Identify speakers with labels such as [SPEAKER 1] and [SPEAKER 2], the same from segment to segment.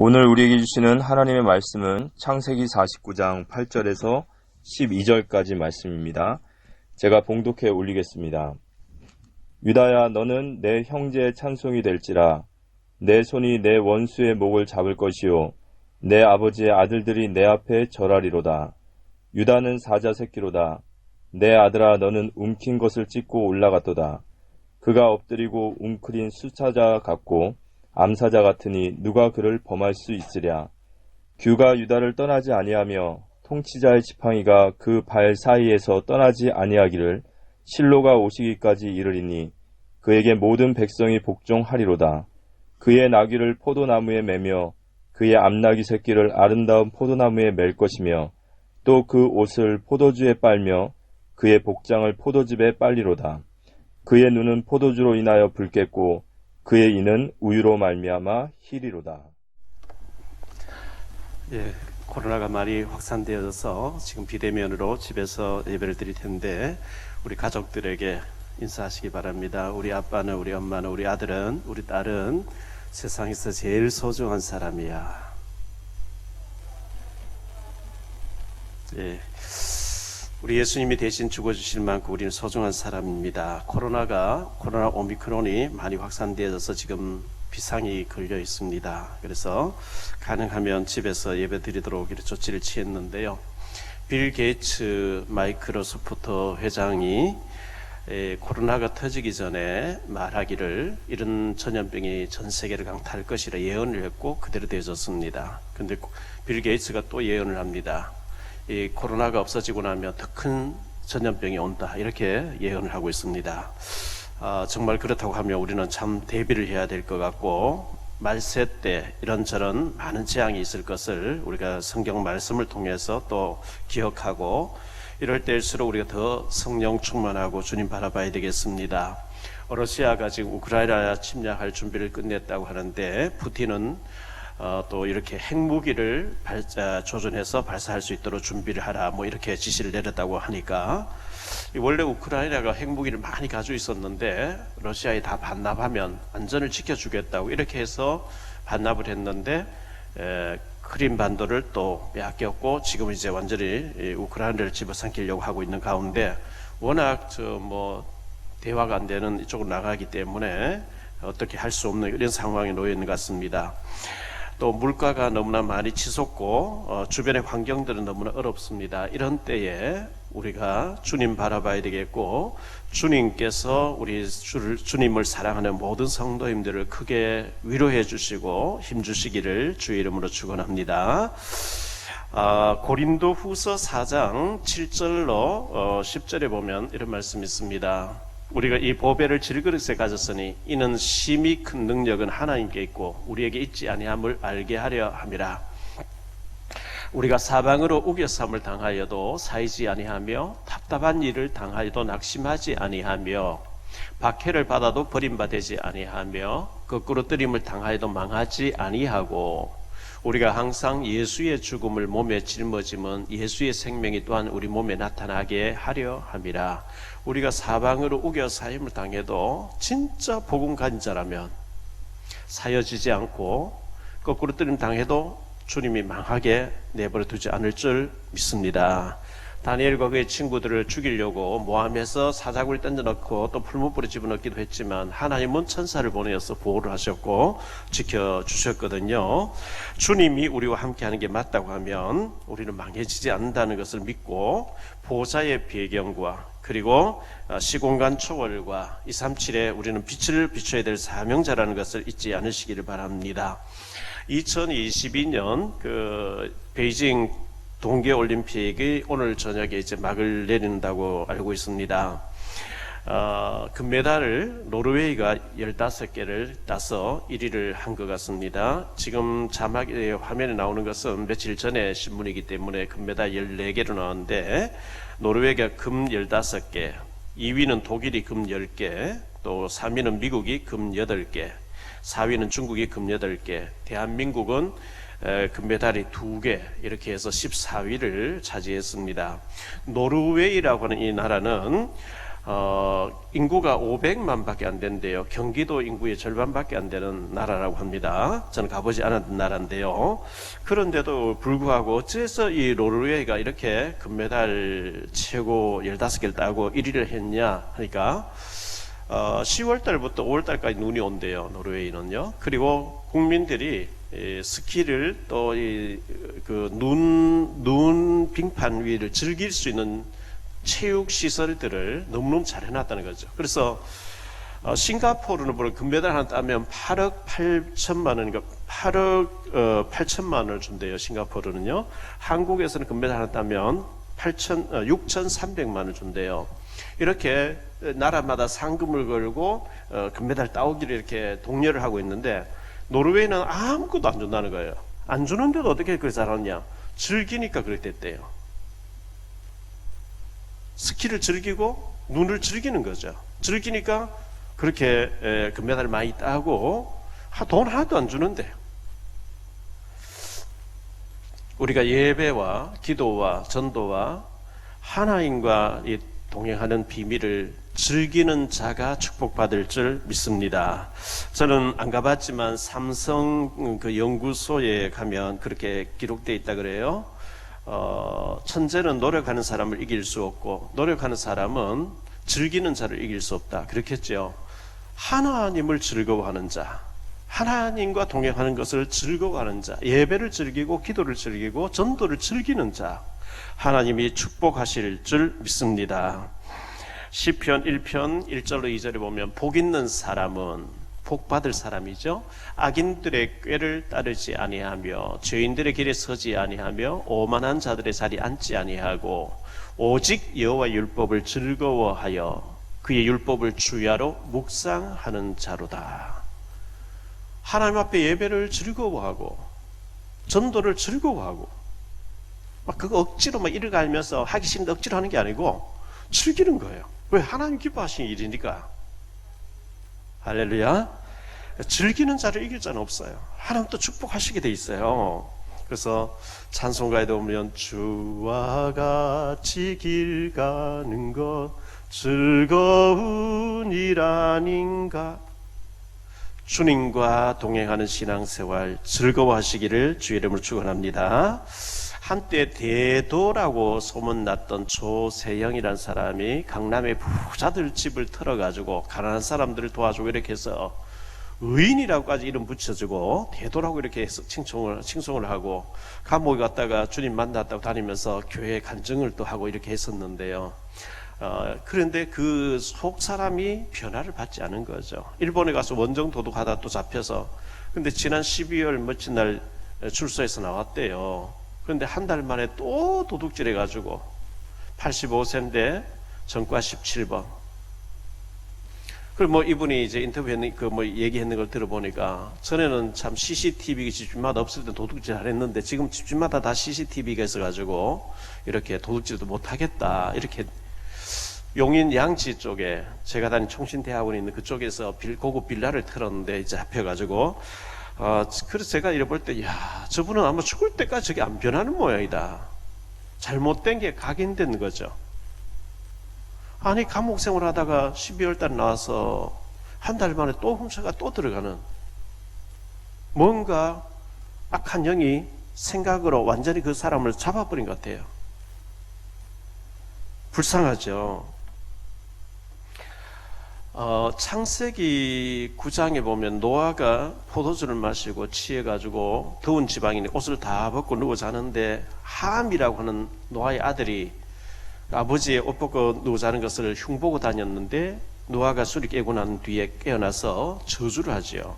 [SPEAKER 1] 오늘 우리에게 주시는 하나님의 말씀은 창세기 49장 8절에서 12절까지 말씀입니다. 제가 봉독해 올리겠습니다. 유다야, 너는 내 형제의 찬송이 될지라. 내 손이 내 원수의 목을 잡을 것이요 내 아버지의 아들들이 내 앞에 절하리로다. 유다는 사자 새끼로다. 내 아들아, 너는 움킨 것을 찢고 올라갔도다. 그가 엎드리고 웅크린 수사자 같고 암사자 같으니 누가 그를 범할 수 있으랴. 규가 유다를 떠나지 아니하며 통치자의 지팡이가 그 발 사이에서 떠나지 아니하기를 실로가 오시기까지 이르리니 그에게 모든 백성이 복종하리로다. 그의 나귀를 포도나무에 매며 그의 암나귀 새끼를 아름다운 포도나무에 맬 것이며 또 그 옷을 포도주에 빨며 그의 복장을 포도즙에 빨리로다. 그의 눈은 포도주로 인하여 붉겠고 그의 이는 우유로 말미암아 희리로다.
[SPEAKER 2] 코로나가 많이 확산되어서 지금 비대면으로 집에서 예배를 드릴 텐데 우리 가족들에게 인사하시기 바랍니다. 우리 아빠는, 우리 엄마는, 우리 아들은, 우리 딸은 세상에서 제일 소중한 사람이야. 우리 예수님이 대신 죽어주실 만큼 우리는 소중한 사람입니다. 코로나 오미크론이 많이 확산되어서 지금 비상이 걸려 있습니다. 그래서 가능하면 집에서 예배 드리도록 이렇게 조치를 취했는데요. 빌 게이츠 마이크로소프트 회장이 코로나가 터지기 전에 말하기를 이런 전염병이 전 세계를 강타할 것이라 예언을 했고 그대로 되어졌습니다. 그런데 빌 게이츠가 또 예언을 합니다. 이 코로나가 없어지고 나면 더 큰 전염병이 온다, 이렇게 예언을 하고 있습니다. 정말 그렇다고 하면 우리는 참 대비를 해야 될 것 같고, 말세 때 이런저런 많은 재앙이 있을 것을 우리가 성경 말씀을 통해서 또 기억하고, 이럴 때일수록 우리가 더 성령 충만하고 주님 바라봐야 되겠습니다. 러시아가 지금 우크라이나 침략할 준비를 끝냈다고 하는데 푸틴은 또 이렇게 핵무기를 조준해서 발사할 수 있도록 준비를 하라, 이렇게 지시를 내렸다고 하니까, 원래 우크라이나가 핵무기를 많이 가지고 있었는데 러시아에 다 반납하면 안전을 지켜주겠다고 이렇게 해서 반납을 했는데 크림 반도를 또 빼앗겼고 지금 이제 완전히 우크라이나를 집어삼키려고 하고 있는 가운데, 워낙 대화가 안 되는 이쪽으로 나가기 때문에 어떻게 할 수 없는 이런 상황에 놓여 있는 것 같습니다. 또 물가가 너무나 많이 치솟고 주변의 환경들은 너무나 어렵습니다. 이런 때에 우리가 주님 바라봐야 되겠고, 주님께서 우리 주님을 사랑하는 모든 성도님들을 크게 위로해 주시고 힘 주시기를 주의 이름으로 축원합니다. 고린도 후서 4장 7절로 10절에 보면 이런 말씀이 있습니다. 우리가 이 보배를 질그릇에 가졌으니 이는 심히 큰 능력은 하나님께 있고 우리에게 있지 아니함을 알게 하려 함이라. 우리가 사방으로 우겨쌈을 당하여도 사이지 아니하며 답답한 일을 당하여도 낙심하지 아니하며 박해를 받아도 버림받지 아니하며 거꾸로 뜨림을 당하여도 망하지 아니하고, 우리가 항상 예수의 죽음을 몸에 짊어짐은 예수의 생명이 또한 우리 몸에 나타나게 하려 함이라. 우리가 사방으로 우겨 사임을 당해도 진짜 복음 가진 자라면 사여지지 않고 거꾸로 뜨림 당해도 주님이 망하게 내버려 두지 않을 줄 믿습니다. 다니엘과 그의 친구들을 죽이려고 모함에서 사자굴 던져넣고 또 풀무불에 집어넣기도 했지만 하나님은 천사를 보내어서 보호를 하셨고 지켜주셨거든요. 주님이 우리와 함께하는 게 맞다고 하면 우리는 망해지지 않는다는 것을 믿고, 보좌의 배경과 그리고 시공간 초월과 237에 우리는 빛을 비춰야 될 사명자라는 것을 잊지 않으시기를 바랍니다. 2022년 베이징 동계올림픽이 오늘 저녁에 이제 막을 내린다고 알고 있습니다. 금메달을 노르웨이가 15개를 따서 1위를 한 것 같습니다. 지금 자막에 화면에 나오는 것은 며칠 전에 신문이기 때문에 금메달 14개로 나왔는데, 노르웨이가 금 15개, 2위는 독일이 금 10개, 또 3위는 미국이 금 8개, 4위는 중국이 금 8개, 대한민국은 금메달이 2개, 이렇게 해서 14위를 차지했습니다. 노르웨이라고 하는 이 나라는 인구가 500만 밖에 안 된대요. 경기도 인구의 절반밖에 안 되는 나라라고 합니다. 저는 가보지 않았던 나라인데요. 그런데도 불구하고 어째서 이 노르웨이가 이렇게 금메달 최고 15개를 따고 1위를 했냐 하니까 10월 달부터 5월 달까지 눈이 온대요. 노르웨이는요. 그리고 국민들이 스키를 또 눈 빙판 위를 즐길 수 있는 체육 시설들을 너무너무 잘 해놨다는 거죠. 그래서 싱가포르는 보면 금메달 하나 따면 8억 8천만 원인가 8억 8천만 원을 준대요. 싱가포르는요. 한국에서는 금메달 하나 따면 6,300만 원을 준대요. 이렇게 나라마다 상금을 걸고 금메달 따오기를 이렇게 독려를 하고 있는데 노르웨이는 아무것도 안 준다는 거예요. 안 주는데도 어떻게 그렇게 잘하냐? 즐기니까 그렇게 됐대요. 스키를 즐기고 눈을 즐기는 거죠. 즐기니까 그렇게 금메달을 많이 따고 돈 하나도 안 주는데 우리가 예배와 기도와 전도와 하나님과 동행하는 비밀을 즐기는 자가 축복받을 줄 믿습니다. 저는 안 가봤지만 삼성 그 연구소에 가면 그렇게 기록되어 있다 그래요. 천재는 노력하는 사람을 이길 수 없고 노력하는 사람은 즐기는 자를 이길 수 없다. 그렇겠죠. 하나님을 즐거워하는 자, 하나님과 동행하는 것을 즐거워하는 자, 예배를 즐기고 기도를 즐기고 전도를 즐기는 자, 하나님이 축복하실 줄 믿습니다. 시편 1편 1절로 2절에 보면 복 있는 사람은 복 받을 사람이죠. 악인들의 꾀를 따르지 아니하며 죄인들의 길에 서지 아니하며 오만한 자들의 자리에 앉지 아니하고 오직 여호와의 율법을 즐거워하여 그의 율법을 주야로 묵상하는 자로다. 하나님 앞에 예배를 즐거워하고 전도를 즐거워하고 막 그거 억지로 막 이를 갈면서 하기 싫은데 억지로 하는 게 아니고 즐기는 거예요. 왜? 하나님 기뻐하시는 일이니까. 할렐루야. 즐기는 자를 이길 자는 없어요. 하나님 또 축복하시게 돼 있어요. 그래서 찬송가에도 보면 주와 같이 길 가는 것 즐거운 일 아닌가. 주님과 동행하는 신앙생활 즐거워하시기를 주의 이름으로 축원합니다. 한때 대도라고 소문났던 조세영이라는 사람이 강남의 부자들 집을 털어가지고 가난한 사람들을 도와주고 이렇게 해서 의인이라고까지 이름 붙여주고 대도라고 이렇게 해서 칭송을 하고 감옥에 갔다가 주님 만났다고 다니면서 교회 간증을 또 하고 이렇게 했었는데요. 그런데 그 속 사람이 변화를 받지 않은 거죠. 일본에 가서 원정 도둑하다 또 잡혀서 근데 지난 12월 며칠 날 출소해서 나왔대요. 그런데 한 달 만에 또 도둑질 해가지고 85세인데 전과 17번. 그리고 뭐 이분이 이제 인터뷰했는 그 뭐 얘기했는 걸 들어보니까 전에는 참 CCTV가 집집마다 없을 때 도둑질 안 했는데 지금 집집마다 다 CCTV가 있어가지고 이렇게 도둑질도 못 하겠다. 이렇게 용인 양지 쪽에 제가 다닌 총신대학원에 있는 그쪽에서 고급 빌라를 틀었는데 이제 잡혀가지고 그래서 제가 이래 볼 때, 야, 저분은 아마 죽을 때까지 저게 안 변하는 모양이다. 잘못된 게 각인된 거죠. 아니, 감옥 생활 하다가 12월 달 나와서 한 달 만에 또 훔쳐가 또 들어가는 뭔가 악한 영이 생각으로 완전히 그 사람을 잡아버린 것 같아요. 불쌍하죠. 창세기 9장에 보면 노아가 포도주를 마시고 취해가지고 더운 지방인데 옷을 다 벗고 누워 자는데 함이라고 하는 노아의 아들이 아버지의 옷 벗고 누워 자는 것을 흉보고 다녔는데 노아가 술이 깨고 난 뒤에 깨어나서 저주를 하지요.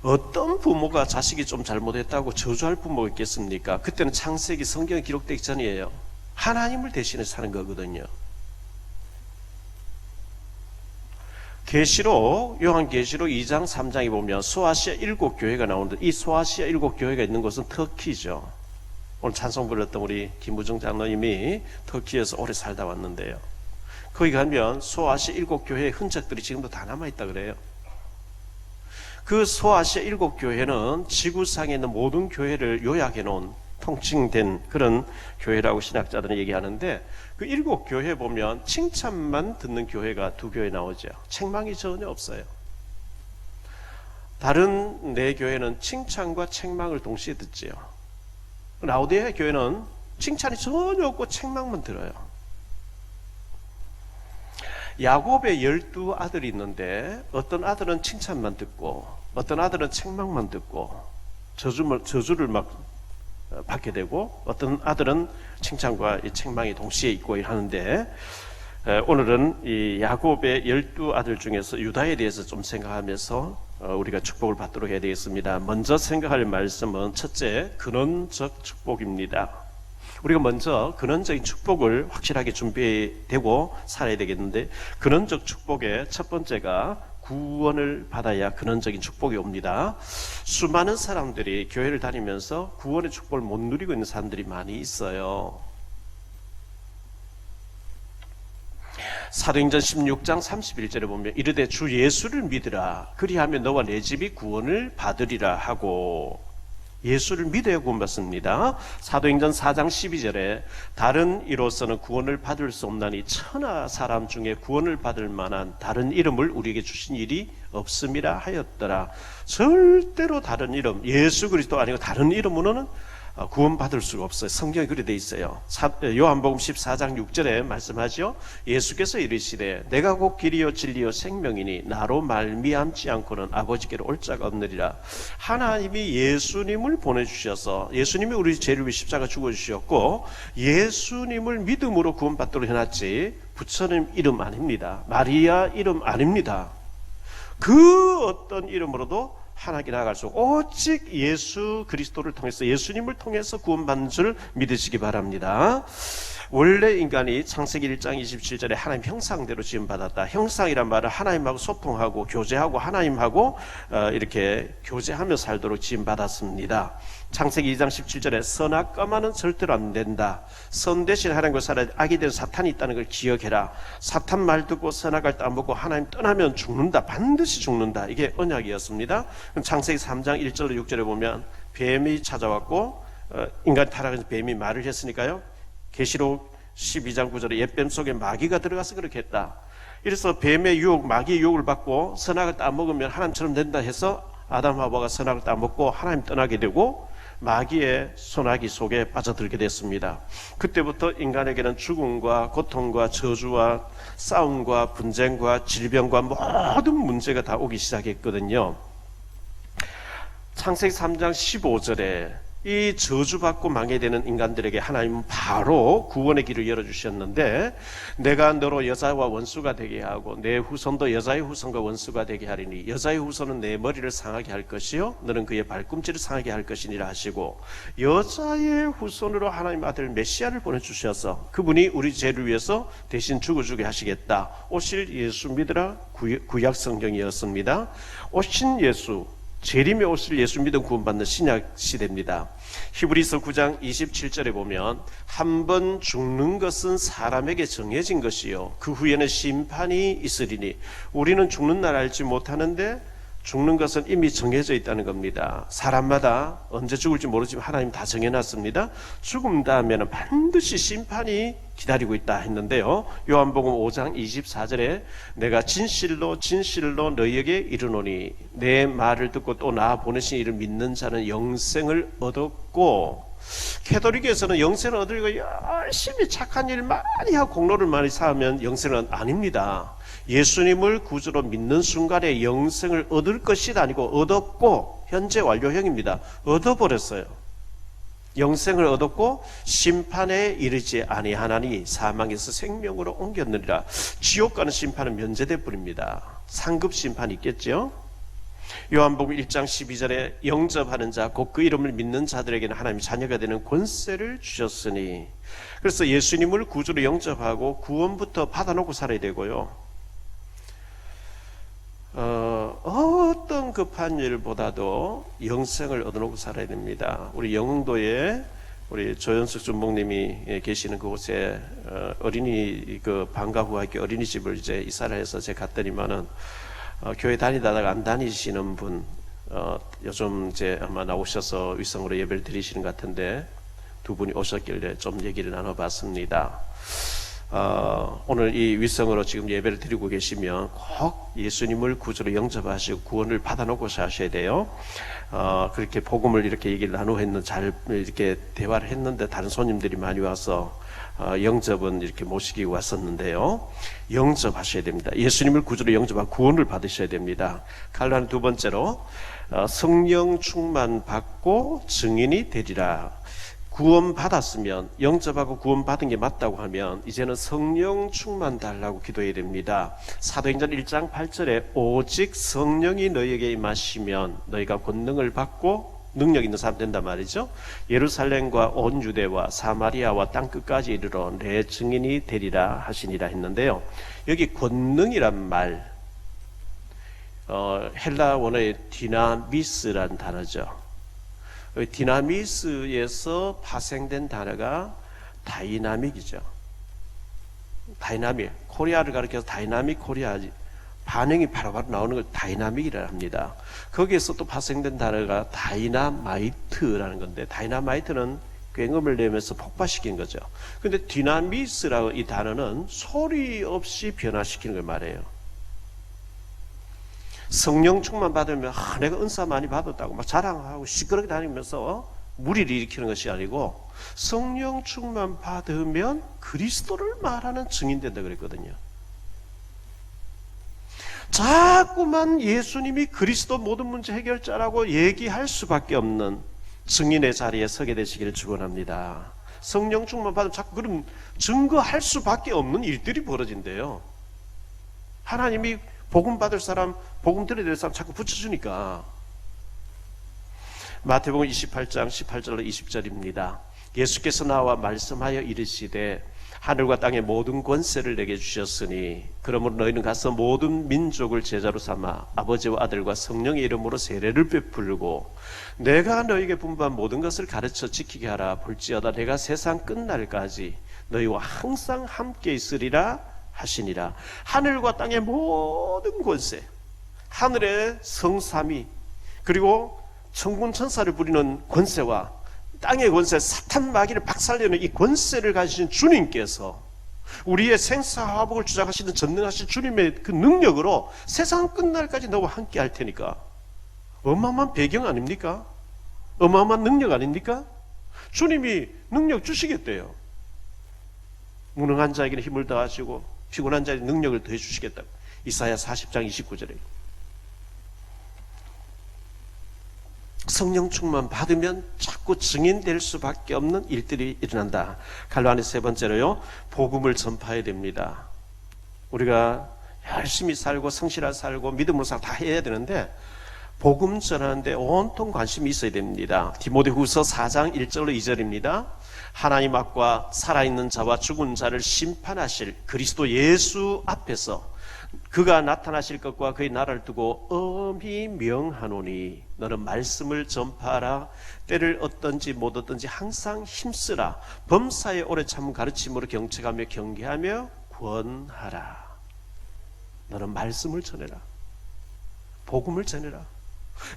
[SPEAKER 2] 어떤 부모가 자식이 좀 잘못했다고 저주할 부모가 있겠습니까? 그때는 창세기 성경에 기록되기 전이에요. 하나님을 대신해 사는 거거든요. 계시록, 요한계시록 2장 3장에 보면 소아시아 7교회가 나오는데 이 소아시아 7교회가 있는 곳은 터키죠. 오늘 찬송 불렀던 우리 김부정 장로님이 터키에서 오래 살다 왔는데요. 거기 가면 소아시아 7교회의 흔적들이 지금도 다 남아있다 그래요. 그 소아시아 7교회는 지구상에 있는 모든 교회를 요약해 놓은 통칭된 그런 교회라고 신학자들은 얘기하는데, 그 7교회 보면 칭찬만 듣는 교회가 2교회 나오죠. 책망이 전혀 없어요. 다른 4교회는 칭찬과 책망을 동시에 듣지요. 라오디게아 교회는 칭찬이 전혀 없고 책망만 들어요. 야곱의 12아들이 있는데 어떤 아들은 칭찬만 듣고 어떤 아들은 책망만 듣고 저주를 막 받게 되고, 어떤 아들은 칭찬과 이 책망이 동시에 있고 하는데, 오늘은 이 야곱의 12아들 중에서 유다에 대해서 좀 생각하면서 우리가 축복을 받도록 해야 되겠습니다. 먼저 생각할 말씀은 첫째, 근원적 축복입니다. 우리가 먼저 근원적인 축복을 확실하게 준비되고 살아야 되겠는데, 근원적 축복의 첫 번째가 구원을 받아야 근원적인 축복이 옵니다. 수많은 사람들이 교회를 다니면서 구원의 축복을 못 누리고 있는 사람들이 많이 있어요. 사도행전 16장 31절에 보면 이르되 주 예수를 믿으라 그리하면 너와 내 집이 구원을 받으리라 하고, 예수를 믿어야 구원받습니다. 사도행전 4장 12절에 다른 이로서는 구원을 받을 수 없나니 천하 사람 중에 구원을 받을 만한 다른 이름을 우리에게 주신 일이 없음이라 하였더라. 절대로 다른 이름, 예수 그리스도 아니고 다른 이름으로는 구원받을 수가 없어요. 성경에 그렇게 돼 있어요. 요한복음 14장 6절에 말씀하죠. 예수께서 이르시되 내가 곧 길이요 진리요 생명이니 나로 말미암지 않고는 아버지께로 올 자가 없느니라. 하나님이 예수님을 보내주셔서, 예수님이 우리 죄를 위해 십자가 죽어주셨고 예수님을 믿음으로 구원받도록 해놨지 부처님 이름 아닙니다. 마리아 이름 아닙니다. 그 어떤 이름으로도 하나님께 나아갈 수 없고 오직 예수 그리스도를 통해서, 예수님을 통해서 구원받는 줄 믿으시기 바랍니다. 원래 인간이 창세기 1장 27절에 하나님 형상대로 지음받았다. 형상이란 말은 하나님하고 소통하고 교제하고 하나님하고 이렇게 교제하며 살도록 지음받았습니다. 창세기 2장 17절에 선악과만은 절대로 안 된다. 선 대신 하나님과 살아야 악이 된 사탄이 있다는 걸 기억해라. 사탄 말 듣고 선악을 따먹고 하나님 떠나면 죽는다. 반드시 죽는다. 이게 언약이었습니다. 창세기 3장 1절 6절에 보면 뱀이 찾아왔고 인간이 타락해서 뱀이 말을 했으니까요. 계시록 12장 9절에 옛뱀 속에 마귀가 들어가서 그렇게 했다. 이래서 뱀의 유혹, 마귀의 유혹을 받고 선악을 따먹으면 하나님처럼 된다 해서 아담 하와가 선악을 따먹고 하나님 떠나게 되고 마귀의 소나기 속에 빠져들게 됐습니다. 그때부터 인간에게는 죽음과 고통과 저주와 싸움과 분쟁과 질병과 모든 문제가 다 오기 시작했거든요. 창세기 3장 15절에 이 저주받고 망해되는 인간들에게 하나님은 바로 구원의 길을 열어주셨는데, 내가 너로 여자와 원수가 되게 하고 내 후손도 여자의 후손과 원수가 되게 하리니 여자의 후손은 내 머리를 상하게 할 것이요 너는 그의 발꿈치를 상하게 할 것이니라 하시고, 여자의 후손으로 하나님 아들 메시아를 보내주셔서 그분이 우리 죄를 위해서 대신 죽어주게 하시겠다. 오실 예수 믿으라 구약 성경이었습니다. 오신 예수, 재림에 오실 예수 믿음 구원받는 신약 시대입니다. 히브리서 9장 27절에 보면 한 번 죽는 것은 사람에게 정해진 것이요 그 후에는 심판이 있으리니 우리는 죽는 날 알지 못하는데 죽는 것은 이미 정해져 있다는 겁니다. 사람마다 언제 죽을지 모르지만 하나님 다 정해놨습니다. 죽음 다음에는 반드시 심판이 기다리고 있다 했는데요. 요한복음 5장 24절에 내가 진실로 진실로 너희에게 이르노니 내 말을 듣고 또 나 보내신 이를 믿는 자는 영생을 얻었고, 캐톨릭에서는 영생을 얻으려고 열심히 착한 일 많이 하고 공로를 많이 쌓으면 영생은 아닙니다. 예수님을 구주로 믿는 순간에 영생을 얻을 것이 아니고 얻었고, 현재 완료형입니다. 얻어버렸어요. 영생을 얻었고 심판에 이르지 아니하나니 사망에서 생명으로 옮겼느니라. 지옥 가는 심판은 면제돼 버립니다. 상급 심판이 있겠죠. 요한복음 1장 12절에 영접하는 자 곧 그 이름을 믿는 자들에게는 하나님의 자녀가 되는 권세를 주셨으니, 그래서 예수님을 구주로 영접하고 구원부터 받아놓고 살아야 되고요. 어떤 급한 일보다도 영생을 얻어놓고 살아야 됩니다. 우리 영흥도에 우리 조현숙 준목님이 계시는 그곳에 어린이 방과 후 학교 어린이집을 이제 이사를 해서 제가 갔더니만은 교회 다니다가 안 다니시는 분 요즘 이제 아마 나오셔서 위성으로 예배를 드리시는 것 같은데 두 분이 오셨길래 좀 얘기를 나눠봤습니다. 오늘 이 위성으로 지금 예배를 드리고 계시면 꼭 예수님을 구주로 영접하시고 구원을 받아놓고 사셔야 돼요. 그렇게 복음을 이렇게 얘기를 나누었는데 잘 이렇게 대화를 했는데 다른 손님들이 많이 와서 영접은 이렇게 모시기 왔었는데요. 영접하셔야 됩니다. 예수님을 구주로 영접하고 구원을 받으셔야 됩니다. 갈라는 두 번째로 성령 충만 받고 증인이 되리라. 구원 받았으면 영접하고 구원 받은 게 맞다고 하면 이제는 성령 충만 달라고 기도해야 됩니다. 사도행전 1장 8절에 오직 성령이 너희에게 임하시면 너희가 권능을 받고 능력 있는 사람 된단 말이죠. 예루살렘과 온 유대와 사마리아와 땅끝까지 이르러 내 증인이 되리라 하시니라 했는데요. 여기 권능이란 말 헬라 원어의 디나미스라는 단어죠. 디나미스에서 파생된 단어가 다이나믹이죠. 다이나믹, 코리아를 가리켜서 다이나믹 코리아, 반응이 바로바로 나오는 걸 다이나믹이라 합니다. 거기에서 또 파생된 단어가 다이나마이트라는 건데, 다이나마이트는 굉음을 내면서 폭발시킨 거죠. 근데 디나미스라고 이 단어는 소리 없이 변화시키는 걸 말해요. 성령 충만 받으면 내가 은사 많이 받았다고 막 자랑하고 시끄럽게 다니면서 무리를 일으키는 것이 아니고, 성령 충만 받으면 그리스도를 말하는 증인 된다 그랬거든요. 자꾸만 예수님이 그리스도 모든 문제 해결자라고 얘기할 수밖에 없는 증인의 자리에 서게 되시기를 축원합니다. 성령 충만 받으면 자꾸 그런 증거할 수밖에 없는 일들이 벌어진대요. 하나님이 복음 받을 사람, 복음 들어야 될 사람 자꾸 붙여주니까. 마태복음 28장 18절로 20절입니다. 예수께서 나와 말씀하여 이르시되 하늘과 땅의 모든 권세를 내게 주셨으니 그러므로 너희는 가서 모든 민족을 제자로 삼아 아버지와 아들과 성령의 이름으로 세례를 베풀고 내가 너희에게 분부한 모든 것을 가르쳐 지키게 하라. 볼지어다 내가 세상 끝날까지 너희와 항상 함께 있으리라 하시니라. 하늘과 땅의 모든 권세, 하늘의 성삼위, 그리고 천군 천사를 부리는 권세와 땅의 권세, 사탄 마귀를 박살내는 이 권세를 가지신 주님께서 우리의 생사화복을 주장하시는 전능하신 주님의 그 능력으로 세상 끝날까지 너와 함께 할 테니까 어마어마한 배경 아닙니까? 어마어마한 능력 아닙니까? 주님이 능력 주시겠대요. 무능한 자에게는 힘을 더하시고 피곤한 자에게 능력을 더해 주시겠다고. 이사야 40장 29절에 성령 충만 받으면 자꾸 증인될 수밖에 없는 일들이 일어난다. 갈로안의 세 번째로요, 복음을 전파해야 됩니다. 우리가 열심히 살고 성실하게 살고 믿음으로 살고 다 해야 되는데 복음 전하는데 온통 관심이 있어야 됩니다. 디모데후서 4장 1절로 2절입니다. 하나님 앞과 살아있는 자와 죽은 자를 심판하실 그리스도 예수 앞에서 그가 나타나실 것과 그의 나라를 두고 엄히 명하노니 너는 말씀을 전파하라. 때를 얻든지 못 얻든지 항상 힘쓰라. 범사에 오래 참 가르침으로 경책하며 경계하며 권하라. 너는 말씀을 전해라. 복음을 전해라.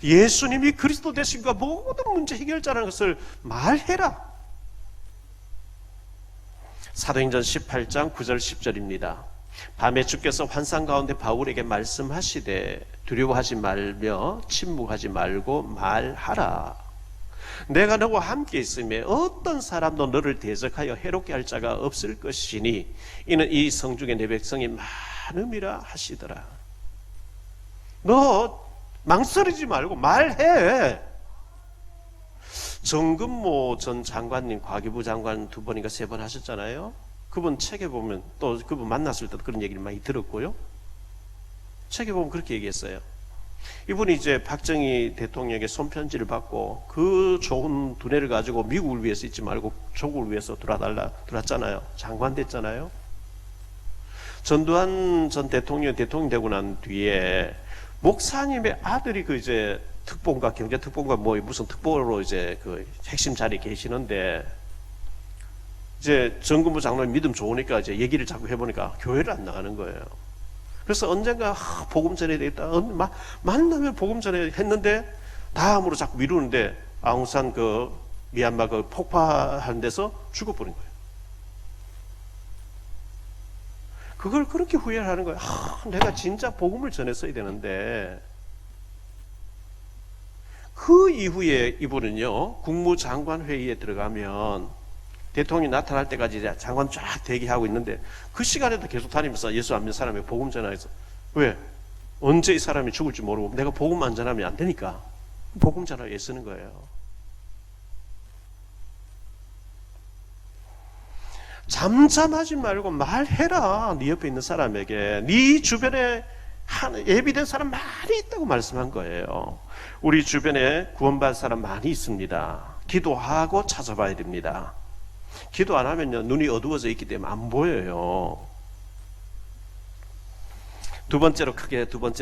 [SPEAKER 2] 예수님이 그리스도 되신과 모든 문제 해결자라는 것을 말해라. 사도행전 18장 9절 10절입니다. 밤에 주께서 환상 가운데 바울에게 말씀하시되 두려워하지 말며 침묵하지 말고 말하라. 내가 너와 함께 있으며 어떤 사람도 너를 대적하여 해롭게 할 자가 없을 것이니 이는 이 성중에 내 백성이 많음이라 하시더라. 너 망설이지 말고 말해. 정근모 전 장관님, 과기부 장관 2번인가 3번 하셨잖아요. 그분 책에 보면, 또 그분 만났을 때도 그런 얘기를 많이 들었고요. 책에 보면 그렇게 얘기했어요. 이분이 이제 박정희 대통령에게 손편지를 받고 그 좋은 두뇌를 가지고 미국을 위해서 있지 말고 조국을 위해서 들어왔잖아요. 장관 됐잖아요. 전두환 전 대통령 되고 난 뒤에 목사님의 아들이 그 이제 특보인가 경제특보인가 뭐 무슨 특보로 이제 그 핵심 자리에 계시는데 이제 정근부 장로님 믿음 좋으니까 이제 얘기를 자꾸 해보니까 교회를 안 나가는 거예요. 그래서 언젠가 복음 전해야 되겠다. 만나면 복음 전해 했는데 다음으로 자꾸 미루는데 아웅산 그 미얀마 그 폭파하는 데서 죽어버린 거예요. 그걸 그렇게 후회를 하는 거예요. 내가 진짜 복음을 전했어야 되는데. 그 이후에 이분은요, 국무장관 회의에 들어가면 대통령이 나타날 때까지 이제 장관 쫙 대기하고 있는데 그 시간에도 계속 다니면서 예수 안 믿는 사람이 복음 전하해서 왜? 언제 이 사람이 죽을지 모르고 내가 복음 안 전하면 안 되니까 복음 전하에 애쓰는 거예요. 잠잠하지 말고 말해라. 네 옆에 있는 사람에게. 네 주변에 예비된 사람 많이 있다고 말씀한 거예요. 우리 주변에 구원받을 사람 많이 있습니다. 기도하고 찾아봐야 됩니다. 기도 안 하면요, 눈이 어두워져 있기 때문에 안 보여요. 두 번째로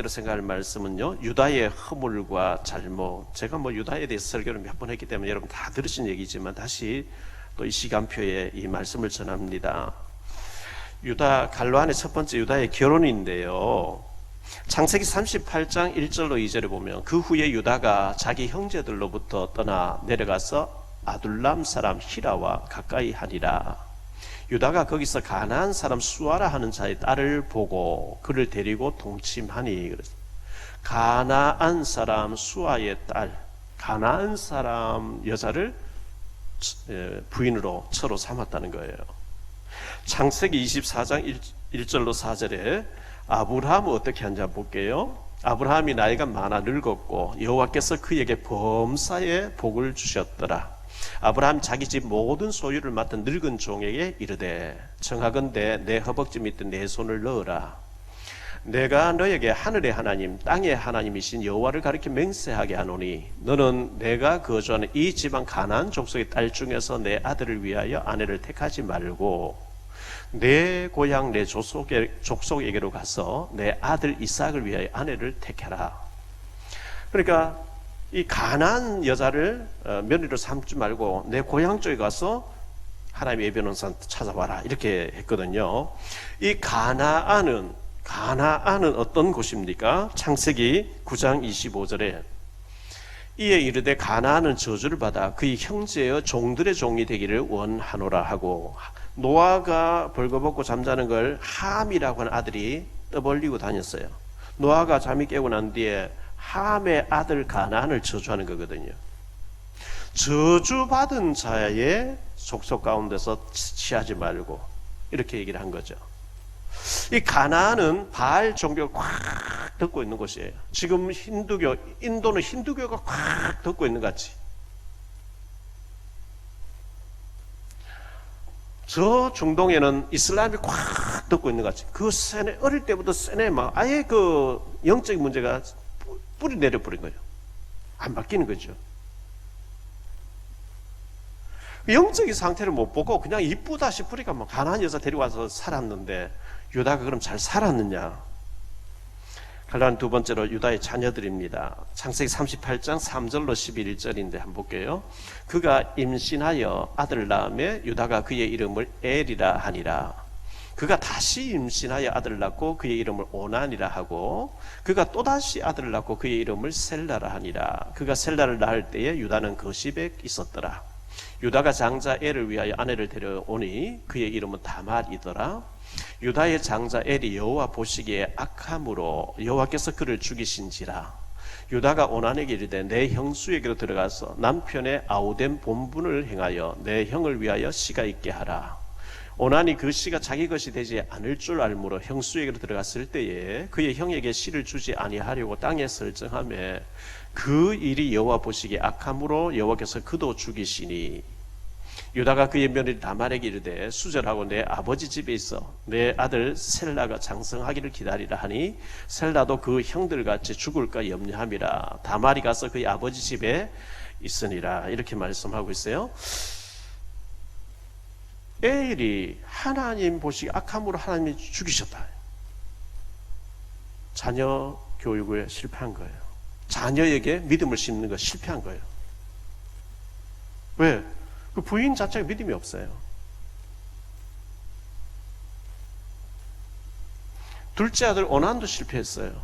[SPEAKER 2] 생각할 말씀은요, 유다의 허물과 잘못. 제가 유다에 대해서 설교를 몇 번 했기 때문에 여러분 다 들으신 얘기지만 다시 또 이 시간표에 이 말씀을 전합니다. 갈로안의 첫 번째 유다의 결혼인데요. 창세기 38장 1절로 2절에 보면 그 후에 유다가 자기 형제들로부터 떠나 내려가서 아둘람 사람 히라와 가까이 하니라. 유다가 거기서 가나안 사람 수아라 하는 자의 딸을 보고 그를 데리고 동침하니. 가나안 사람 수아의 딸, 가나안 사람 여자를 부인으로 처로 삼았다는 거예요. 창세기 24장 1절로 4절에 아브라함은 어떻게 한지 한번 볼게요. 아브라함이 나이가 많아 늙었고 여호와께서 그에게 범사에 복을 주셨더라. 아브라함 자기 집 모든 소유를 맡은 늙은 종에게 이르되 청하건대 내 허벅지 밑에 내 손을 넣으라. 내가 너에게 하늘의 하나님 땅의 하나님이신 여호와를 가리켜 맹세하게 하노니 너는 내가 거주하는 이 지방 가나안 족속의 딸 중에서 내 아들을 위하여 아내를 택하지 말고 내 고향 내 족속에게로 가서 내 아들 이삭을 위하여 아내를 택해라. 그러니까 이 가나안 여자를 며느리로 삼지 말고 내 고향 쪽에 가서 하나님의 예비하는 사람 찾아봐라 이렇게 했거든요. 이 가나안은 어떤 곳입니까? 창세기 9장 25절에 이에 이르되 가나안은 저주를 받아 그의 형제의 종들의 종이 되기를 원하노라 하고 노아가 벌거벗고 잠자는 걸 함이라고 하는 아들이 떠벌리고 다녔어요. 노아가 잠이 깨고 난 뒤에 함의 아들 가나안을 저주하는 거거든요. 저주받은 자의 족속 가운데서 취하지 말고 이렇게 얘기를 한 거죠. 이 가나안은 바알 종교가 꽉 덮고 있는 곳이에요. 지금 인도는 힌두교가 꽉 덮고 있는 것 같이. 저 중동에는 이슬람이 꽉 덮고 있는 것 같이. 그 세네, 어릴 때부터 세네, 아예 그 영적인 문제가 뿌리 내려버린 거예요. 안 바뀌는 거죠. 영적인 상태를 못 보고 그냥 이쁘다 싶으니까 가나안 여자 데리고와서 살았는데 유다가 그럼 잘 살았느냐? 갈라는 두 번째로 유다의 자녀들입니다. 창세기 38장 3절로 11절인데 한번 볼게요. 그가 임신하여 아들을 낳으며 유다가 그의 이름을 엘이라 하니라. 그가 다시 임신하여 아들을 낳고 그의 이름을 오난이라 하고 그가 또다시 아들을 낳고 그의 이름을 셀라라 하니라. 그가 셀라를 낳을 때에 유다는 거십에 있었더라. 유다가 장자 엘을 위하여 아내를 데려오니 그의 이름은 다말이더라. 유다의 장자 엘이 여호와 보시기에 악함으로 여호와께서 그를 죽이신지라. 유다가 오난에게 이르되 내 형수에게로 들어가서 남편의 아우된 본분을 행하여 내 형을 위하여 씨가 있게 하라. 오난이 그 씨가 자기 것이 되지 않을 줄 알므로 형수에게로 들어갔을 때에 그의 형에게 씨를 주지 아니하려고 땅에 설정하며 그 일이 여호와 보시기에 악함으로 여호와께서 그도 죽이시니. 유다가 그의 며느리 다말에게 이르되 수절하고 내 아버지 집에 있어 내 아들 셀라가 장성하기를 기다리라 하니 셀라도 그 형들같이 죽을까 염려함이라. 다말이 가서 그의 아버지 집에 있으니라. 이렇게 말씀하고 있어요. 엘이 하나님 보시기 악함으로 하나님이 죽이셨다. 자녀 교육에 실패한 거예요. 자녀에게 믿음을 심는 거 실패한 거예요. 왜? 그 부인 자체가 믿음이 없어요. 둘째 아들 오난도 실패했어요.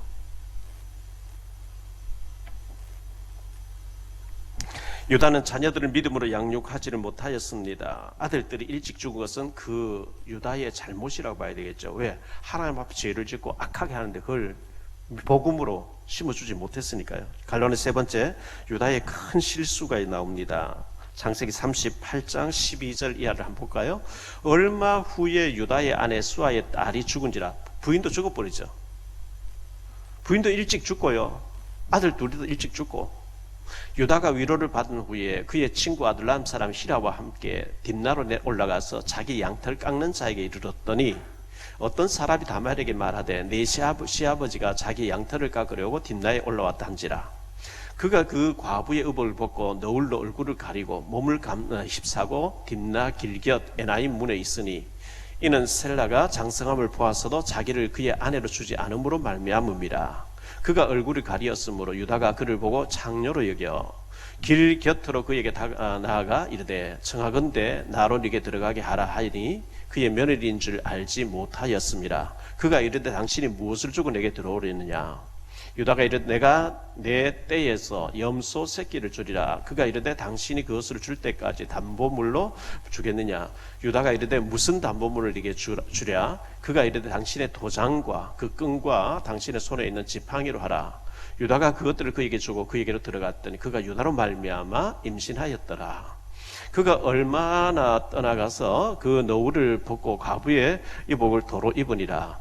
[SPEAKER 2] 유다는 자녀들을 믿음으로 양육하지를 못하였습니다. 아들들이 일찍 죽은 것은 그 유다의 잘못이라고 봐야 되겠죠. 왜? 하나님 앞에 죄를 짓고 악하게 하는데 그걸 복음으로 심어주지 못했으니까요. 갈라디아 세 번째, 유다의 큰 실수가 나옵니다. 창세기 38장 12절 이하를 한번 볼까요? 얼마 후에 유다의 아내 수아의 딸이 죽은지라. 부인도 죽어버리죠. 부인도 일찍 죽고요. 아들 둘이도 일찍 죽고. 유다가 위로를 받은 후에 그의 친구 아둘람 사람 히라와 함께 딥나로 올라가서 자기 양털 깎는 자에게 이르렀더니 어떤 사람이 다말에게 말하되 내 시아버지가 자기 양털을 깎으려고 딥나에 올라왔다 한지라. 그가 그 과부의 의복을 벗고 너울로 얼굴을 가리고 몸을 휩싸고 딥나 길곁 에나임 문에 있으니 이는 셀라가 장성함을 보았어도 자기를 그의 아내로 주지 않음으로 말미암음이라. 그가 얼굴을 가리었으므로 유다가 그를 보고 창녀로 여겨 길 곁으로 그에게 나아가 이르되 청하건대 나로 네게 들어가게 하라 하니 그의 며느리인 줄 알지 못하였습니다. 그가 이르되 당신이 무엇을 주고 내게 들어오려느냐. 유다가 이르되 내가 내 떼에서 염소 새끼를 주리라. 그가 이르되 당신이 그것을 줄 때까지 담보물로 주겠느냐. 유다가 이르되 무슨 담보물을 네게 주랴. 그가 이르되 당신의 도장과 그 끈과 당신의 손에 있는 지팡이로 하라. 유다가 그것들을 그에게 주고 그에게로 들어갔더니 그가 유다로 말미암아 임신하였더라. 그가 얼마나 떠나가서 그 너울을 벗고 과부의 의복을 도로 입으니라.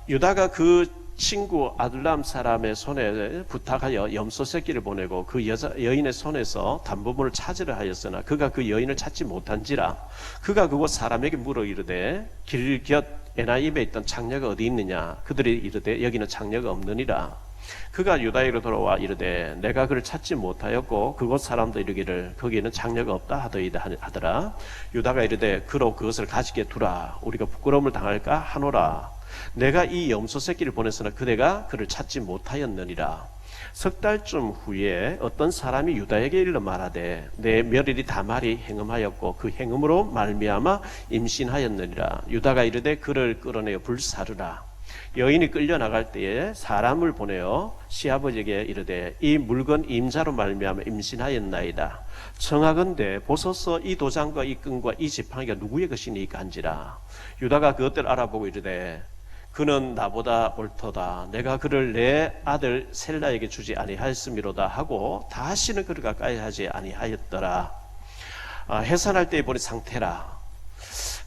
[SPEAKER 2] 유다가 그 친구 아둘람 사람의 손에 부탁하여 염소 새끼를 보내고 그 여인의 손에서 담보물을 찾으려 하였으나 그가 그 여인을 찾지 못한지라. 그가 그곳 사람에게 물어 이르되 길 곁 에나임에 있던 창녀가 어디 있느냐. 그들이 이르되 여기는 창녀가 없느니라. 그가 유다에로 돌아와 이르되 내가 그를 찾지 못하였고 그곳 사람도 이르기를 거기에는 창녀가 없다 하더라. 유다가 이르되 그로 그것을 가지게 두라. 우리가 부끄러움을 당할까 하노라. 내가 이 염소 새끼를 보냈으나 그대가 그를 찾지 못하였느니라. 석 달쯤 후에 어떤 사람이 유다에게 일러 말하되 내 며느리 다말이 행음하였고 그 행음으로 말미암아 임신하였느니라. 유다가 이르되 그를 끌어내어 불사르라. 여인이 끌려나갈 때에 사람을 보내어 시아버지에게 이르되 이 물건 임자로 말미암아 임신하였나이다. 청하건대 보소서 이 도장과 이 끈과 이 지팡이가 누구의 것이니까 한지라. 유다가 그것들 알아보고 이르되 그는 나보다 옳도다. 내가 그를 내 아들 셀라에게 주지 아니하였음이로다 하고 다시는 그를 가까이 하지 아니하였더라. 해산할 때에 보니 상태라.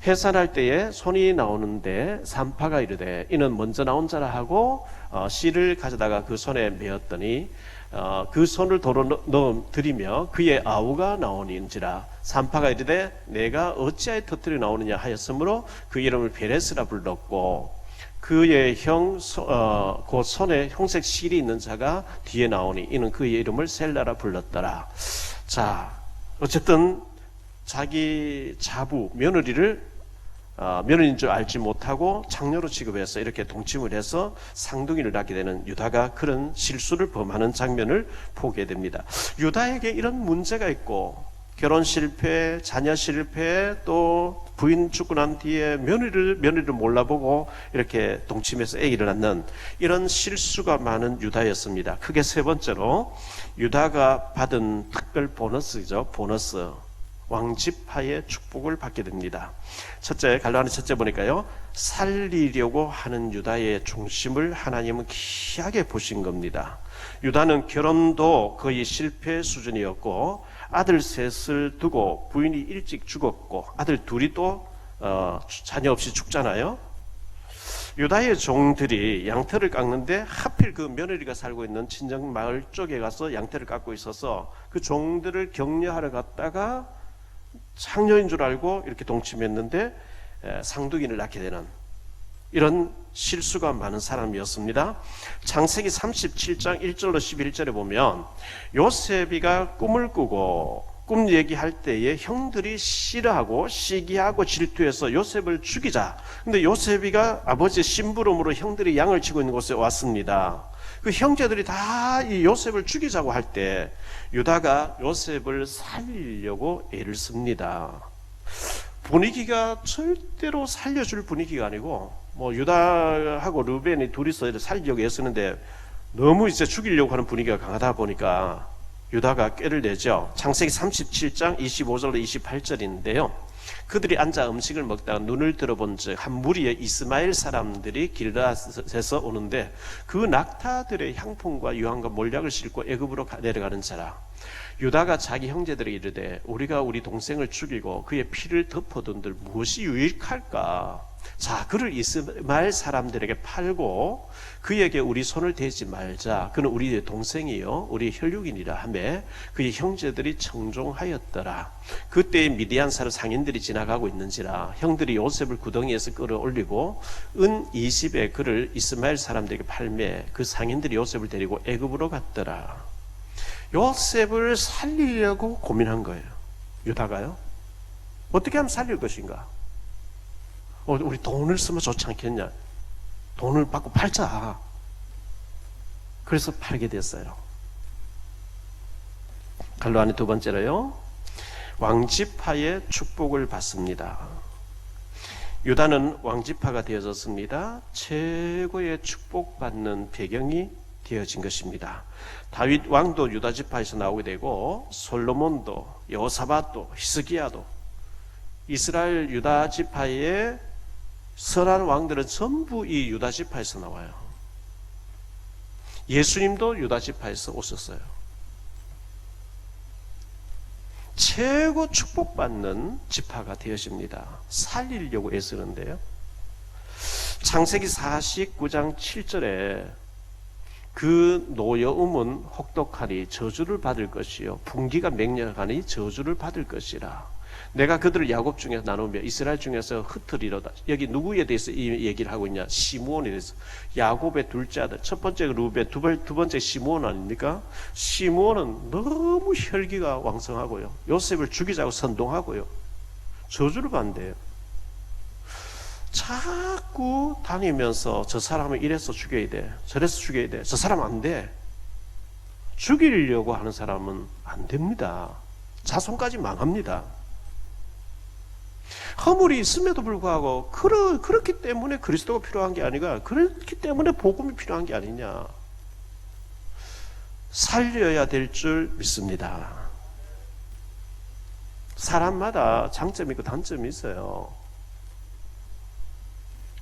[SPEAKER 2] 해산할 때에 손이 나오는데 산파가 이르되 이는 먼저 나온 자라 하고 씨를 가져다가 그 손에 메었더니 그 손을 도로 넣어 들이며 그의 아우가 나오니인지라. 산파가 이르되 내가 어찌하여 터뜨려 나오느냐 하였으므로 그 이름을 베레스라 불렀고 그의 그 손에 홍색 실이 있는 자가 뒤에 나오니 이는 그의 이름을 셀라라 불렀더라. 자, 어쨌든 자기 자부 며느리를 며느리인 줄 알지 못하고 창녀로 취급해서 이렇게 동침을 해서 쌍둥이를 낳게 되는 유다가 그런 실수를 범하는 장면을 보게 됩니다. 유다에게 이런 문제가 있고 결혼 실패, 자녀 실패, 또 부인 죽고 난 뒤에 며느리를 몰라보고 이렇게 동침해서 아기를 낳는 이런 실수가 많은 유다였습니다. 크게 세 번째로 유다가 받은 특별 보너스죠. 보너스. 왕집하의 축복을 받게 됩니다. 첫째, 갈라디아 첫째 보니까요, 살리려고 하는 유다의 중심을 하나님은 귀하게 보신 겁니다. 유다는 결혼도 거의 실패 수준이었고 아들 셋을 두고 부인이 일찍 죽었고 아들 둘이 또 자녀 없이 죽잖아요. 유다의 종들이 양털을 깎는데 하필 그 며느리가 살고 있는 친정 마을 쪽에 가서 양털을 깎고 있어서 그 종들을 격려하러 갔다가 창녀인 줄 알고 이렇게 동침했는데 상둥이를 낳게 되는 이런 실수가 많은 사람이었습니다. 창세기 37장 1절로 11절에 보면 요셉이가 꿈을 꾸고 꿈 얘기할 때에 형들이 싫어하고 시기하고 질투해서 요셉을 죽이자. 근데 요셉이가 아버지의 심부름으로 형들이 양을 치고 있는 곳에 왔습니다. 그 형제들이 다 이 요셉을 죽이자고 할 때 유다가 요셉을 살리려고 애를 씁니다. 분위기가 절대로 살려줄 분위기가 아니고 유다하고 르벤이 둘이서 살리려고 애쓰는데 너무 이제 죽이려고 하는 분위기가 강하다 보니까 유다가 꾀를 내죠. 창세기 37장 25절로 28절인데요. 그들이 앉아 음식을 먹다가 눈을 들어본즉 한 무리의 이스마엘 사람들이 길르앗에서 오는데 그 낙타들의 향품과 유황과 몰약을 싣고 애굽으로 내려가는 자라. 유다가 자기 형제들에게 이르되 우리가 우리 동생을 죽이고 그의 피를 덮어둔들 무엇이 유익할까? 자, 그를 이스마엘 사람들에게 팔고 그에게 우리 손을 대지 말자. 그는 우리의 동생이요 우리 혈육이니라 하매 그의 형제들이 청종하였더라. 그때에 미디안 사람 상인들이 지나가고 있는지라 형들이 요셉을 구덩이에서 끌어올리고 은 20에 그를 이스마엘 사람들에게 팔매 그 상인들이 요셉을 데리고 애굽으로 갔더라. 요셉을 살리려고 고민한 거예요. 유다가요. 어떻게 하면 살릴 것인가? 우리 돈을 쓰면 좋지 않겠냐? 돈을 받고 팔자. 그래서 팔게 됐어요. 갈로 안에 두 번째로요. 왕지파의 축복을 받습니다. 유다는 왕지파가 되어졌습니다. 최고의 축복받는 배경이 되어진 것입니다. 다윗 왕도 유다 지파에서 나오게 되고 솔로몬도 여호사밧도 히스기야도 이스라엘 유다 지파의 선한 왕들은 전부 이 유다 지파에서 나와요. 예수님도 유다 지파에서 오셨어요. 최고 축복받는 지파가 되어집니다. 살리려고 애쓰는데요. 창세기 49장 7절에 그 노여움은 혹독하니 저주를 받을 것이요 분기가 맹렬하니 저주를 받을 것이라. 내가 그들을 야곱 중에서 나누며 이스라엘 중에서 흩으리로다. 여기 누구에 대해서 이 얘기를 하고 있냐? 시므온에 대해서. 야곱의 둘째 아들, 첫 번째 루벤, 두 번째 시므온 아닙니까? 시므온은 너무 혈기가 왕성하고요, 요셉을 죽이자고 선동하고요, 저주를 받는데요. 자꾸 다니면서 저 사람을 이래서 죽여야 돼, 저래서 죽여야 돼, 저 사람 안 돼. 죽이려고 하는 사람은 안 됩니다. 자손까지 망합니다. 허물이 있음에도 불구하고 그렇기 때문에 그리스도가 필요한 게 아니라 그렇기 때문에 복음이 필요한 게 아니냐. 살려야 될 줄 믿습니다. 사람마다 장점이 있고 단점이 있어요.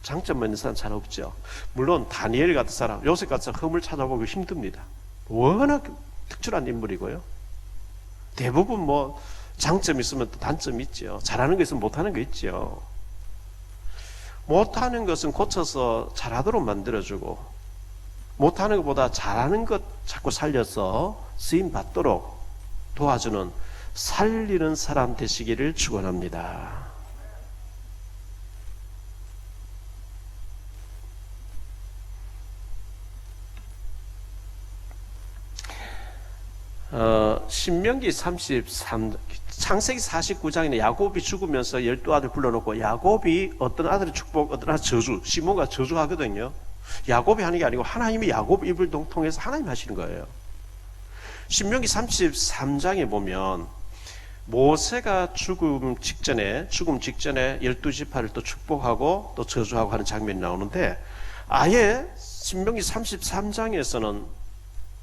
[SPEAKER 2] 장점만 있는 사람 잘 없죠. 물론 다니엘 같은 사람, 요셉 같은 사람 허물 찾아보기 힘듭니다. 워낙 특출한 인물이고요. 대부분 뭐 장점이 있으면 또 단점이 있죠. 잘하는 거 있으면 못하는 거 있죠. 못하는 것은 고쳐서 잘하도록 만들어주고, 못하는 것보다 잘하는 것 자꾸 살려서 쓰임 받도록 도와주는 살리는 사람 되시기를 축원합니다. 신명기 33, 창세기 49장에는 야곱이 죽으면서 12아들 불러놓고 야곱이 어떤 아들의 축복, 어떤 아들 저주, 시몬가 저주하거든요. 야곱이 하는 게 아니고 하나님이 야곱 입을 통해서 하나님 하시는 거예요. 신명기 33장에 보면 모세가 죽음 직전에 12지파를 또 축복하고 또 저주하고 하는 장면이 나오는데, 아예 신명기 33장에서는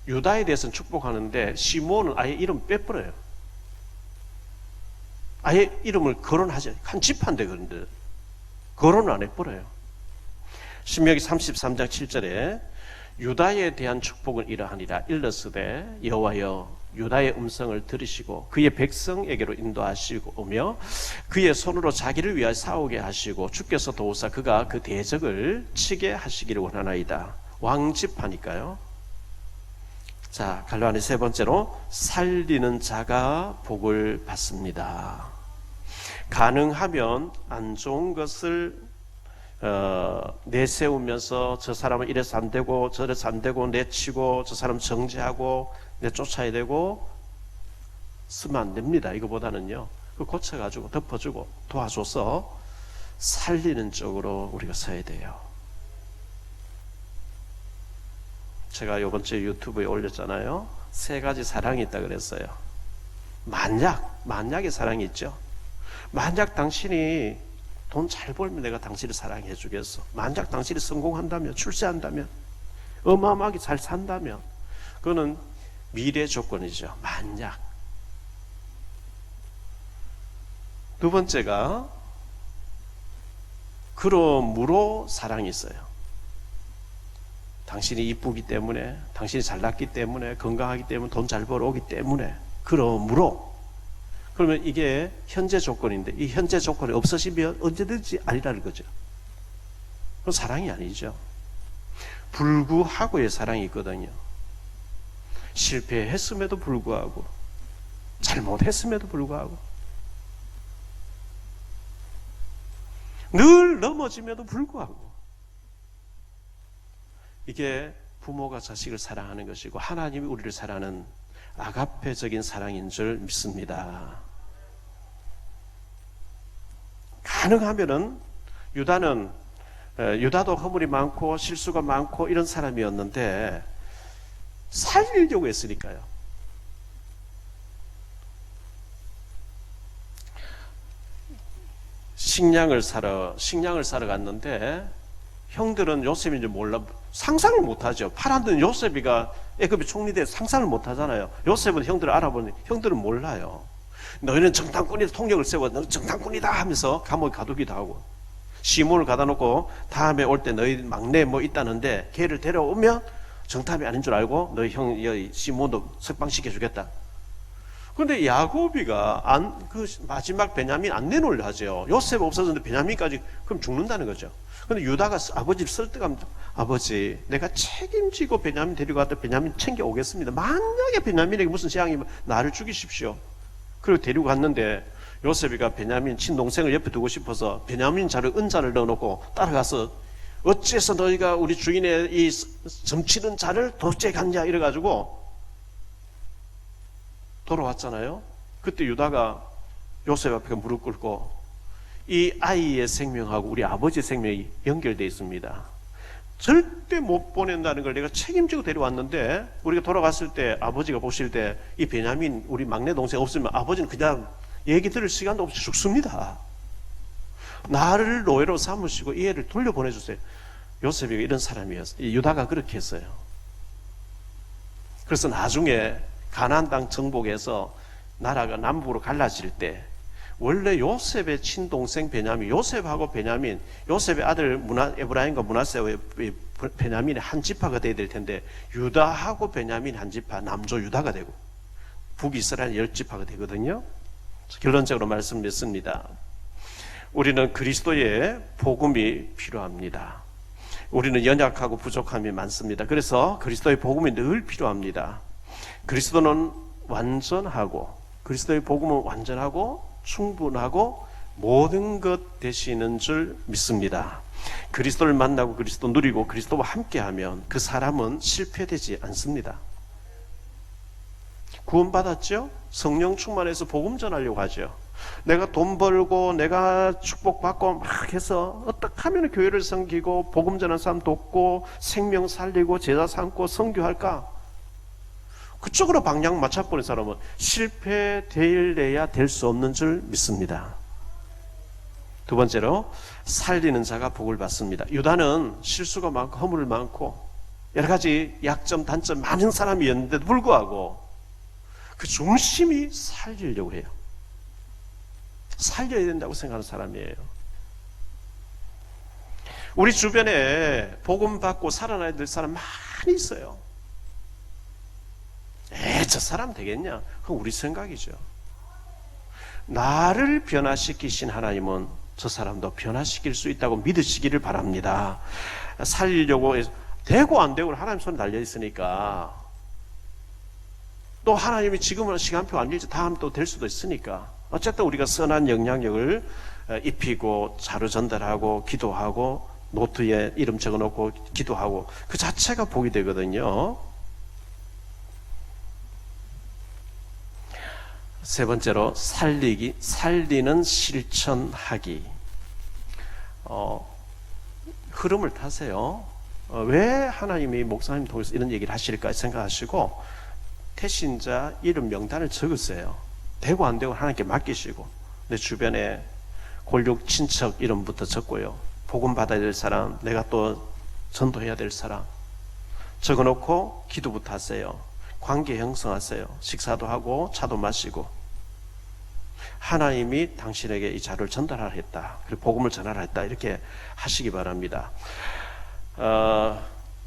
[SPEAKER 2] 유다에 대해서는 축복하는데 시므온은 아예 이름 빼버려요. 아예 이름을 거론하지, 한 지파인데 그런데 거론을 안 해버려요. 신명기 33장 7절에 유다에 대한 축복은 이러하니라. 일러스되 여호와여 유다의 음성을 들으시고 그의 백성에게로 인도하시고 오며 그의 손으로 자기를 위하여 싸우게 하시고 주께서 도우사 그가 그 대적을 치게 하시기를 원하나이다. 왕지파니까요. 자, 갈로 안에 세 번째로 살리는 자가 복을 받습니다. 가능하면 안 좋은 것을 내세우면서 저 사람은 이래서 안 되고 저래서 안 되고 내치고 저 사람 정죄하고 내쫓아야 되고 쓰면 안 됩니다. 이거보다는요, 그 고쳐가지고 덮어주고 도와줘서 살리는 쪽으로 우리가 서야 돼요. 제가 이번 주에 유튜브에 올렸잖아요. 3가지 사랑이 있다 그랬어요. 만약의 사랑이 있죠. 만약 당신이 돈 잘 벌면 내가 당신을 사랑해 주겠어. 만약 당신이 성공한다면, 출세한다면, 어마어마하게 잘 산다면, 그거는 미래 조건이죠. 만약. 두 번째가 그러므로 사랑이 있어요. 당신이 이쁘기 때문에, 당신이 잘났기 때문에, 건강하기 때문에, 돈 잘 벌어오기 때문에, 그러므로. 그러면 이게 현재 조건인데 이 현재 조건이 없어지면 언제든지 아니라는 거죠. 그건 사랑이 아니죠. 불구하고의 사랑이 있거든요. 실패했음에도 불구하고, 잘못했음에도 불구하고, 늘 넘어짐에도 불구하고, 이게 부모가 자식을 사랑하는 것이고 하나님이 우리를 사랑하는 아가페적인 사랑인 줄 믿습니다. 가능하면은 유다도 허물이 많고 실수가 많고 이런 사람이었는데 살리려고 했으니까요. 식량을 사러 갔는데 형들은 요셉인 줄 몰라 상상을 못하죠. 파란든 요셉이가 애굽의 총리대 상상을 못하잖아요. 요셉은 형들을 알아보니 형들은 몰라요. 너희는 정탐꾼이다, 통역을 세워 너는 정탐꾼이다 하면서 감옥에 가두기도 하고, 시몬을 가다 놓고 다음에 올 때 너희 막내 뭐 있다는데 걔를 데려오면 정탐이 아닌 줄 알고 너희 형 시몬도 석방시켜 주겠다. 그런데 야곱이가 그 마지막 베냐민 안 내놓으려 하죠. 요셉 없어졌는데 베냐민까지 그럼 죽는다는 거죠. 근데 유다가 아버지를 설득합니다. 아버지, 내가 책임지고 베냐민 데리고 갔다 베냐민 챙겨 오겠습니다. 만약에 베냐민에게 무슨 재앙이면 나를 죽이십시오. 그리고 데리고 갔는데 요셉이가 베냐민 친동생을 옆에 두고 싶어서 베냐민 자를 은자를 넣어놓고 따라가서 어째서 너희가 우리 주인의 이 점치는 자를 도저히 갔냐 이래가지고 돌아왔잖아요. 그때 유다가 요셉 앞에 무릎 꿇고 이 아이의 생명하고 우리 아버지의 생명이 연결되어 있습니다. 절대 못 보낸다는 걸 내가 책임지고 데려왔는데 우리가 돌아갔을 때 아버지가 보실 때 이 베냐민 우리 막내 동생 없으면 아버지는 그냥 얘기 들을 시간도 없이 죽습니다. 나를 노예로 삼으시고 이 애를 돌려보내주세요. 요셉이 이런 사람이었어요. 유다가 그렇게 했어요. 그래서 나중에 가나안 땅 정복에서 나라가 남북으로 갈라질 때 원래 요셉의 친동생 베냐민, 요셉하고 베냐민, 요셉의 아들 에브라임과 므낫세와 베냐민의 한 지파가 돼야 될 텐데 유다하고 베냐민 한 지파, 남조 유다가 되고 북이스라엘 10지파가 되거든요. 결론적으로 말씀드렸습니다. 우리는 그리스도의 복음이 필요합니다. 우리는 연약하고 부족함이 많습니다. 그래서 그리스도의 복음이 늘 필요합니다. 그리스도는 완전하고, 그리스도의 복음은 완전하고 충분하고 모든 것 되시는 줄 믿습니다. 그리스도를 만나고 그리스도 누리고 그리스도와 함께하면 그 사람은 실패되지 않습니다. 구원받았죠? 성령 충만해서 복음 전하려고 하죠. 내가 돈 벌고 내가 축복받고 막 해서 어떻게 하면 교회를 섬기고 복음 전하는 사람 돕고 생명 살리고 제자 삼고 선교할까? 그쪽으로 방향 맞춰버린 사람은 실패되어야 될 수 없는 줄 믿습니다. 두 번째로 살리는 자가 복을 받습니다. 유다는 실수가 많고 허물 많고 여러 가지 약점 단점 많은 사람이었는데도 불구하고 그 중심이 살리려고 해요. 살려야 된다고 생각하는 사람이에요. 우리 주변에 복음 받고 살아나야 될 사람 많이 있어요. 저 사람 되겠냐? 그건 우리 생각이죠. 나를 변화시키신 하나님은 저 사람도 변화시킬 수 있다고 믿으시기를 바랍니다. 살리려고 해서 되고 안 되고 하나님 손에 달려 있으니까, 또 하나님이 지금은 시간표 안 일지 다음 또 될 수도 있으니까 어쨌든 우리가 선한 영향력을 입히고 자료 전달하고 기도하고 노트에 이름 적어놓고 기도하고 그 자체가 복이 되거든요. 세 번째로 살리는 실천하기. 흐름을 타세요. 왜 하나님이 목사님 통해서 이런 얘기를 하실까 생각하시고 태신자 이름 명단을 적으세요. 되고 안 되고 하나님께 맡기시고 내 주변에 골육 친척 이름부터 적고요. 복음 받아야 될 사람, 내가 또 전도해야 될 사람 적어놓고 기도부터 하세요. 관계 형성하세요. 식사도 하고 차도 마시고 하나님이 당신에게 이 자료를 전달하라 했다. 그리고 복음을 전하라 했다. 이렇게 하시기 바랍니다.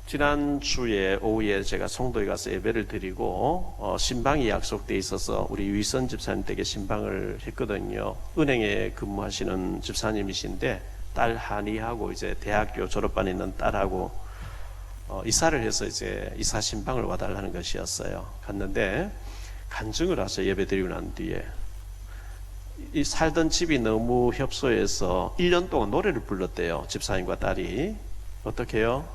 [SPEAKER 2] 지난주에 오후에 제가 송도에 가서 예배를 드리고 신방이 약속돼 있어서 우리 유희선 집사님 댁에 신방을 했거든요. 은행에 근무하시는 집사님이신데 딸 한이하고 이제 대학교 졸업반에 있는 딸하고 이사를 해서 이제 이사 신방을 와달라는 것이었어요. 갔는데 간증을 하서 예배 드리고 난 뒤에 이 살던 집이 너무 협소해서 1년 동안 노래를 불렀대요. 집사님과 딸이. 어떻게 해요?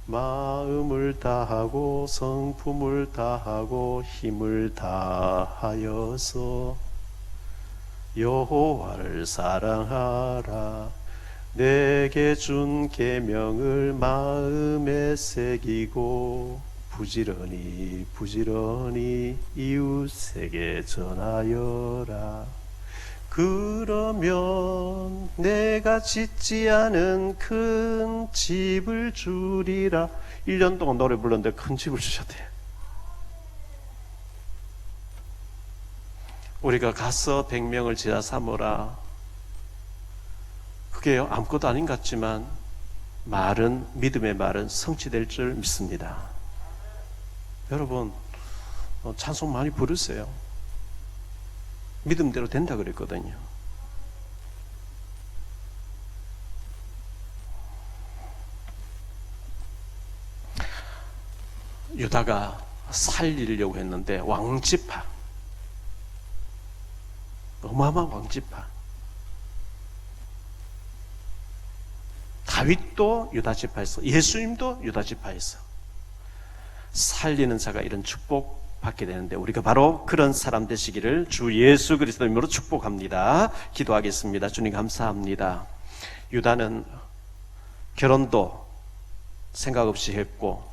[SPEAKER 2] 마음을 다하고 성품을 다하고 힘을 다하여서 여호와를 사랑하라. 내게 준 계명을 마음에 새기고 부지런히 이웃에게 전하여라. 그러면 내가 짓지 않은 큰 집을 주리라. 1년 동안 노래 불렀는데 큰 집을 주셨대요. 우리가 가서 100명을 지하 삼으라. 그게 아무것도 아닌 것 같지만 믿음의 말은 성취될 줄 믿습니다. 여러분 찬송 많이 부르세요. 믿음대로 된다 그랬거든요. 유다가 살리려고 했는데 왕지파, 어마어마한 왕지파. 다윗도 유다지파에서, 예수님도 유다지파에서 살리는 자가 이런 축복 받게 되는데 우리가 바로 그런 사람 되시기를 주 예수 그리스도 이름으로 축복합니다. 기도하겠습니다. 주님 감사합니다. 유다는 결혼도 생각 없이 했고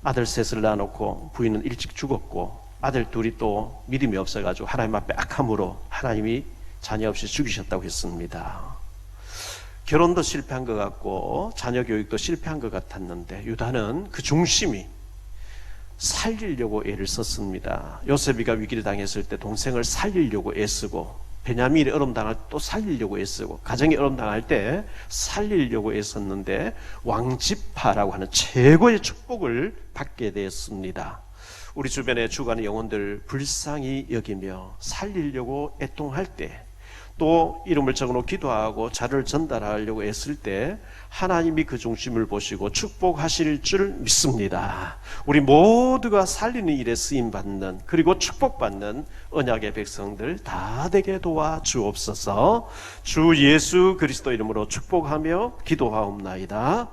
[SPEAKER 2] 아들 셋을 낳아놓고 부인은 일찍 죽었고 아들 둘이 또 믿음이 없어가지고 하나님 앞에 악함으로 하나님이 자녀 없이 죽이셨다고 했습니다. 결혼도 실패한 것 같고 자녀 교육도 실패한 것 같았는데 유다는 그 중심이 살리려고 애를 썼습니다. 요셉이가 위기를 당했을 때 동생을 살리려고 애쓰고 베냐민이 어려움 당할 때 또 살리려고 애쓰고 가정이 어려움 당할 때 살리려고 애썼는데 왕지파라고 하는 최고의 축복을 받게 되었습니다. 우리 주변에 죽어가는 영혼들 불쌍히 여기며 살리려고 애통할 때 또 이름을 적어놓고 기도하고 자료를 전달하려고 애쓸 때 하나님이 그 중심을 보시고 축복하실 줄 믿습니다. 우리 모두가 살리는 일에 쓰임받는 그리고 축복받는 언약의 백성들 다 되게 도와주옵소서. 주 예수 그리스도 이름으로 축복하며 기도하옵나이다.